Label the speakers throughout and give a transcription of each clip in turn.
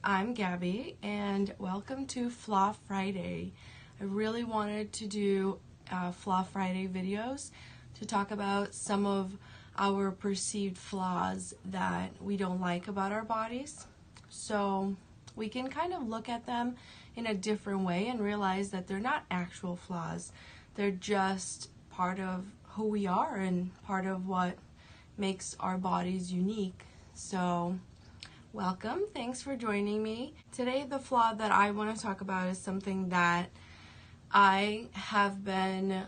Speaker 1: I'm Gabby and welcome to Flaw Friday. I really wanted to do Flaw Friday videos to talk about some of our perceived flaws that we don't like about our bodies, so we can kind of look at them in a different way and realize that they're not actual flaws. They're just part of who we are and part of what makes our bodies unique. So welcome, thanks for joining me. Today the flaw that I want to talk about is something that I have been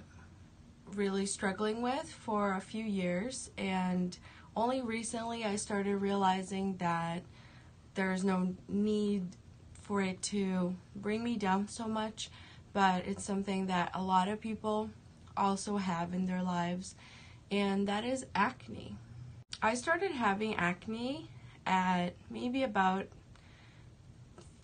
Speaker 1: really struggling with for a few years, and only recently I started realizing that there's no need for it to bring me down so much, but it's something that a lot of people also have in their lives, and that is acne. I started having acne at maybe about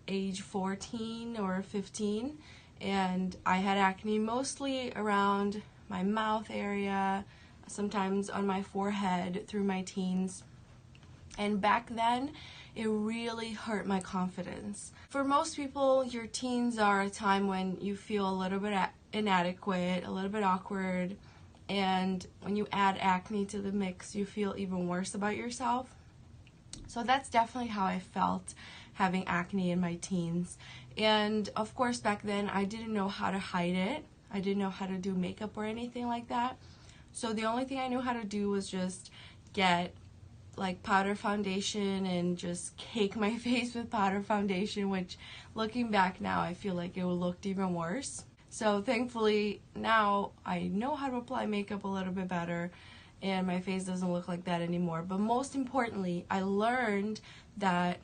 Speaker 1: age 14 or 15, and I had acne mostly around my mouth area, sometimes on my forehead through my teens. And back then, it really hurt my confidence. For most people, your teens are a time when you feel a little bit inadequate, a little bit awkward, and when you add acne to the mix, you feel even worse about yourself. So that's definitely how I felt having acne in my teens. And of course, back then, I didn't know how to hide it. I didn't know how to do makeup or anything like that. So the only thing I knew how to do was just get like powder foundation and just cake my face with powder foundation, which looking back now, I feel like it would look even worse. So thankfully now I know how to apply makeup a little bit better and my face doesn't look like that anymore. But most importantly, I learned that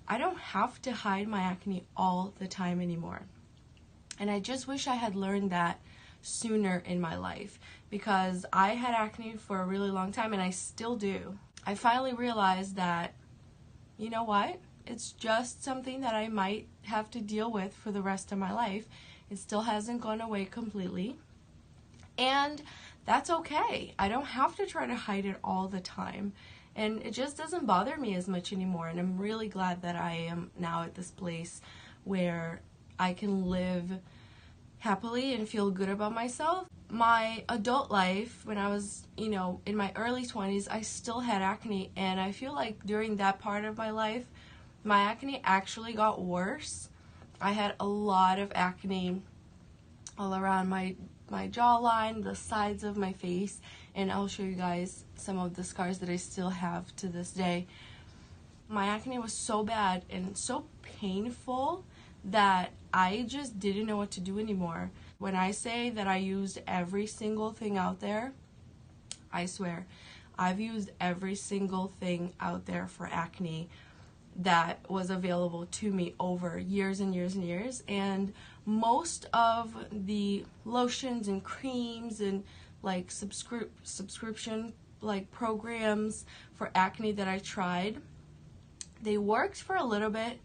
Speaker 1: I don't have to hide my acne all the time anymore. And I just wish I had learned that sooner in my life, because I had acne for a really long time and I still do. I finally realized that, you know what? It's just something that I might have to deal with for the rest of my life. It still hasn't gone away completely. And that's okay. I don't have to try to hide it all the time. And it just doesn't bother me as much anymore. And I'm really glad that I am now at this place where I can live happily and feel good about myself. My adult life, when I was, in my early 20s, I still had acne, and I feel like during that part of my life, my acne actually got worse. I had a lot of acne all around my jawline, the sides of my face, and I'll show you guys some of the scars that I still have to this day. My acne was so bad and so painful that I just didn't know what to do anymore. When I say that I used every single thing out there, I swear, I've used every single thing out there for acne that was available to me over years and years and years. And most of the lotions and creams and like subscription like programs for acne that I tried, they worked for a little bit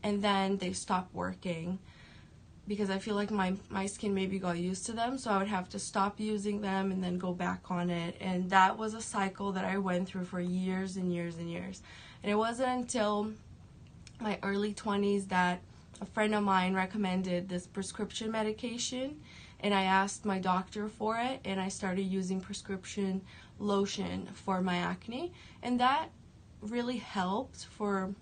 Speaker 1: and then they stopped working because I feel like my skin maybe got used to them, so I would have to stop using them and then go back on it. And that was a cycle that I went through for years and years and years. And it wasn't until my early 20s that a friend of mine recommended this prescription medication, and I asked my doctor for it, and I started using prescription lotion for my acne, and that really helped for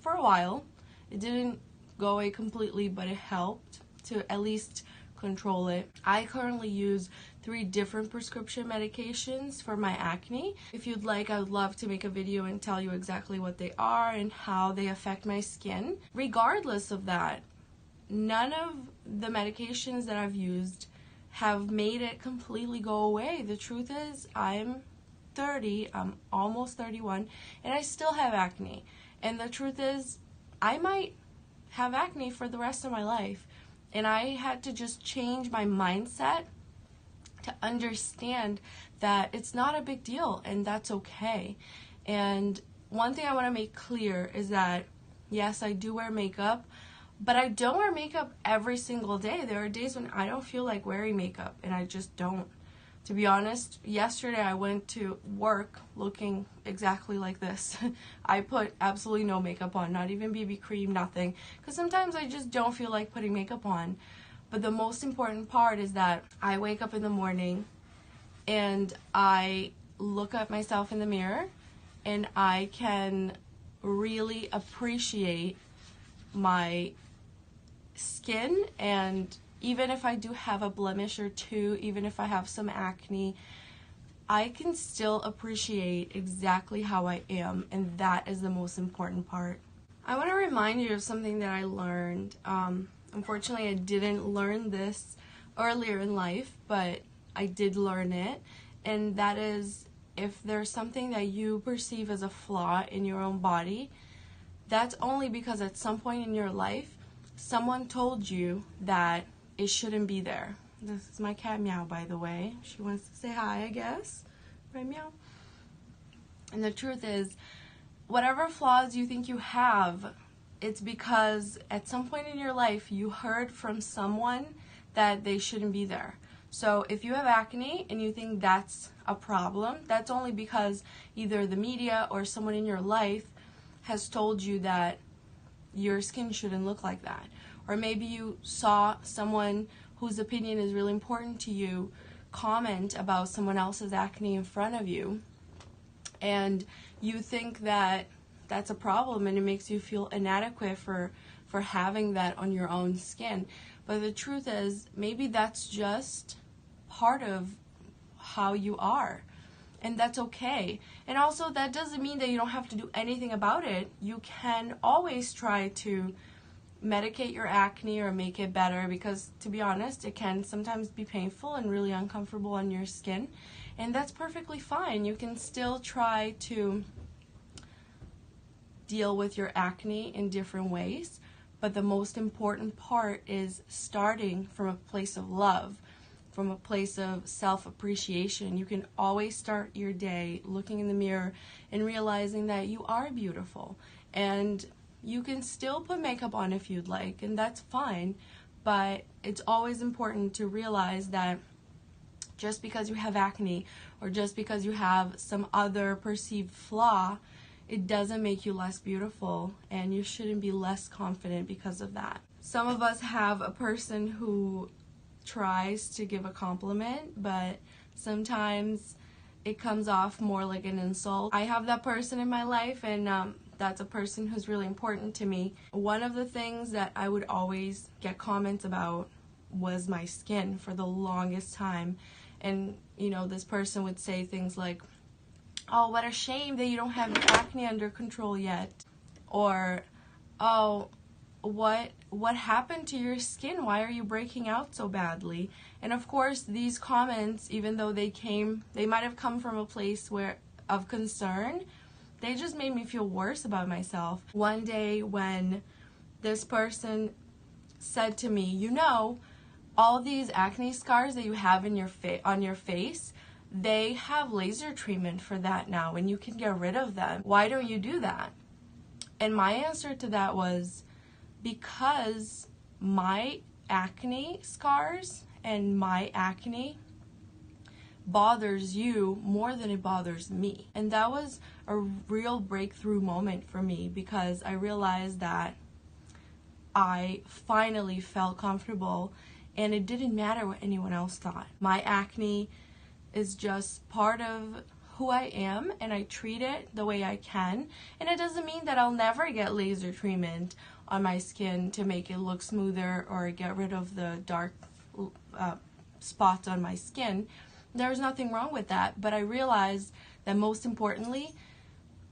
Speaker 1: a while. It didn't go away completely, but it helped to at least control it. I currently use 3 different prescription medications for my acne. If you'd like, I would love to make a video and tell you exactly what they are and how they affect my skin. Regardless of that, none of the medications that I've used have made it completely go away. The truth is, I'm 30, I'm almost 31, and I still have acne. And the truth is, I might have acne for the rest of my life. And I had to just change my mindset to understand that it's not a big deal and that's okay. And one thing I want to make clear is that, yes, I do wear makeup, but I don't wear makeup every single day. There are days when I don't feel like wearing makeup and I just don't. To be honest, yesterday I went to work looking exactly like this. I put absolutely no makeup on, not even BB cream, nothing. Because sometimes I just don't feel like putting makeup on. But the most important part is that I wake up in the morning and I look at myself in the mirror and I can really appreciate my skin, and even if I do have a blemish or two, even if I have some acne, I can still appreciate exactly how I am, and that is the most important part. I want to remind you of something that I learned. Unfortunately, I didn't learn this earlier in life, but I did learn it, and that is, if there's something that you perceive as a flaw in your own body, that's only because at some point in your life, someone told you that it shouldn't be there. This is my cat Meow, by the way. She wants to say hi, I guess. Right, Meow? And the truth is, whatever flaws you think you have, it's because at some point in your life, you heard from someone that they shouldn't be there. So if you have acne and you think that's a problem, that's only because either the media or someone in your life has told you that your skin shouldn't look like that. Or maybe you saw someone whose opinion is really important to you comment about someone else's acne in front of you, and you think that that's a problem and it makes you feel inadequate for having that on your own skin. But the truth is, maybe that's just part of how you are. And that's okay. And also, that doesn't mean that you don't have to do anything about it. You can always try to medicate your acne or make it better, because to be honest, it can sometimes be painful and really uncomfortable on your skin. And that's perfectly fine. You can still try to deal with your acne in different ways. But the most important part is starting from a place of love, from a place of self-appreciation. You can always start your day looking in the mirror and realizing that you are beautiful. And you can still put makeup on if you'd like, and that's fine. But it's always important to realize that just because you have acne or just because you have some other perceived flaw, it doesn't make you less beautiful, and you shouldn't be less confident because of that. Some of us have a person who tries to give a compliment, but sometimes it comes off more like an insult. I have that person in my life, and that's a person who's really important to me. One of the things that I would always get comments about was my skin for the longest time. And, you know, this person would say things like, "Oh, what a shame that you don't have your acne under control yet." Or, "Oh, what happened to your skin? Why are you breaking out so badly?" And of course, these comments, even though they might have come from a place of concern, they just made me feel worse about myself. One day when this person said to me, "You know, all these acne scars that you have on your face, they have laser treatment for that now, and you can get rid of them. Why don't you do that?" And my answer to that was, because my acne scars and my acne bothers you more than it bothers me. And that was a real breakthrough moment for me, because I realized that I finally felt comfortable and it didn't matter what anyone else thought. My acne is just part of who I am, and I treat it the way I can. And it doesn't mean that I'll never get laser treatment on my skin to make it look smoother or get rid of the dark spots on my skin. There's nothing wrong with that, but I realized that most importantly,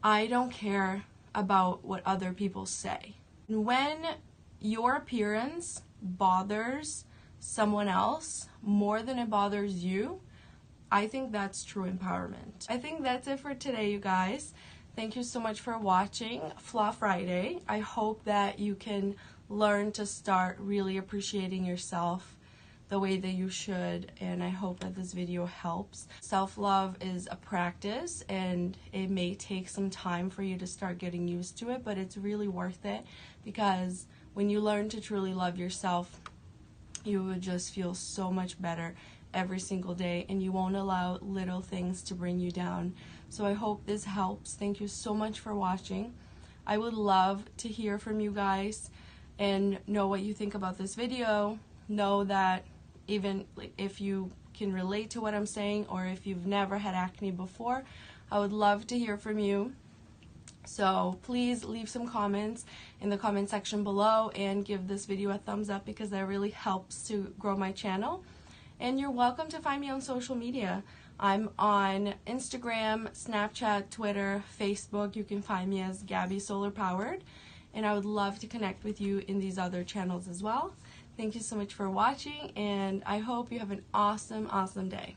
Speaker 1: I don't care about what other people say. When your appearance bothers someone else more than it bothers you, I think that's true empowerment. I think that's it for today, you guys. Thank you so much for watching Flaw Friday. I hope that you can learn to start really appreciating yourself the way that you should, and I hope that this video helps. Self-love is a practice, and it may take some time for you to start getting used to it, but it's really worth it, because when you learn to truly love yourself, you will just feel so much better every single day, and you won't allow little things to bring you down. So I hope this helps. Thank you so much for watching. I would love to hear from you guys and know what you think about this video. Know that even if you can relate to what I'm saying, or if you've never had acne before, I would love to hear from you. So please leave some comments in the comment section below and give this video a thumbs up, because that really helps to grow my channel. And you're welcome to find me on social media. I'm on Instagram, Snapchat, Twitter, Facebook. You can find me as Gabby Solar Powered, and I would love to connect with you in these other channels as well. Thank you so much for watching, and I hope you have an awesome, awesome day.